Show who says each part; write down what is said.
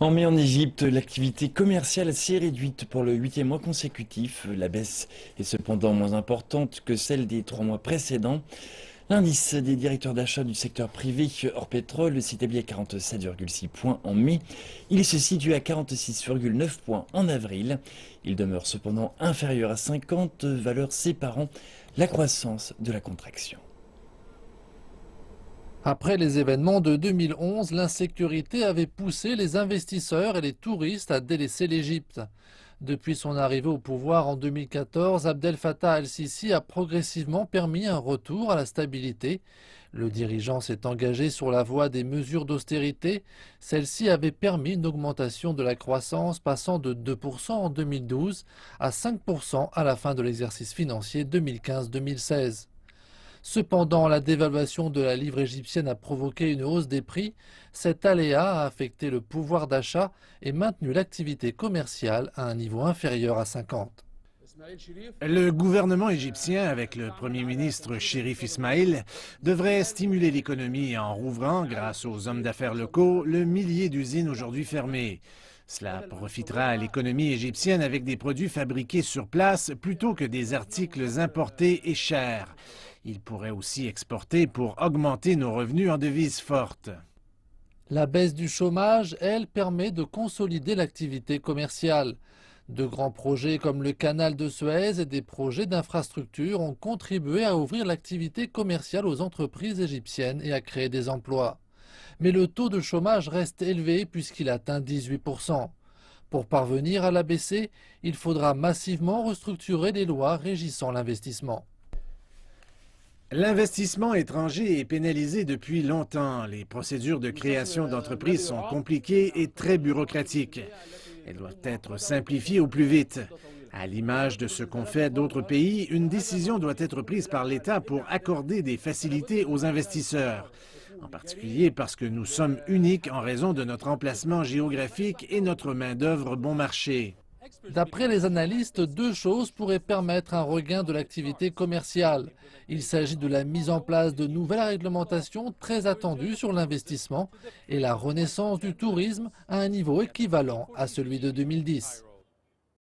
Speaker 1: En mai en Égypte, l'activité commerciale s'est réduite pour le huitième mois consécutif. La baisse est cependant moins importante que celle des 3 mois précédents. L'indice des directeurs d'achat du secteur privé hors pétrole s'établit à 47,6 points en mai. Il se situe à 46,9 points en avril. Il demeure cependant inférieur à 50, valeurs séparant la croissance de la contraction.
Speaker 2: Après les événements de 2011, l'insécurité avait poussé les investisseurs et les touristes à délaisser l'Égypte. Depuis son arrivée au pouvoir en 2014, Abdel Fattah el-Sisi a progressivement permis un retour à la stabilité. Le dirigeant s'est engagé sur la voie des mesures d'austérité. Celle-ci avait permis une augmentation de la croissance passant de 2% en 2012 à 5% à la fin de l'exercice financier 2015-2016. Cependant, la dévaluation de la livre égyptienne a provoqué une hausse des prix. Cet aléa a affecté le pouvoir d'achat et maintenu l'activité commerciale à un niveau inférieur à 50.
Speaker 3: Le gouvernement égyptien, avec le Premier ministre Chérif Ismaïl, devrait stimuler l'économie en rouvrant, grâce aux hommes d'affaires locaux, le millier d'usines aujourd'hui fermées. Cela profitera à l'économie égyptienne avec des produits fabriqués sur place plutôt que des articles importés et chers. Il pourrait aussi exporter pour augmenter nos revenus en devises fortes.
Speaker 2: La baisse du chômage, elle, permet de consolider l'activité commerciale. De grands projets comme le canal de Suez et des projets d'infrastructure ont contribué à ouvrir l'activité commerciale aux entreprises égyptiennes et à créer des emplois. Mais le taux de chômage reste élevé puisqu'il atteint 18%. Pour parvenir à l'abaisser, il faudra massivement restructurer les lois régissant l'investissement.
Speaker 3: L'investissement étranger est pénalisé depuis longtemps. Les procédures de création d'entreprises sont compliquées et très bureaucratiques. Elles doivent être simplifiées au plus vite. À l'image de ce qu'ont fait d'autres pays, une décision doit être prise par l'État pour accorder des facilités aux investisseurs. En particulier parce que nous sommes uniques en raison de notre emplacement géographique et notre main-d'œuvre bon marché.
Speaker 2: D'après les analystes, deux choses pourraient permettre un regain de l'activité commerciale. Il s'agit de la mise en place de nouvelles réglementations très attendues sur l'investissement et la renaissance du tourisme à un niveau équivalent à celui de 2010.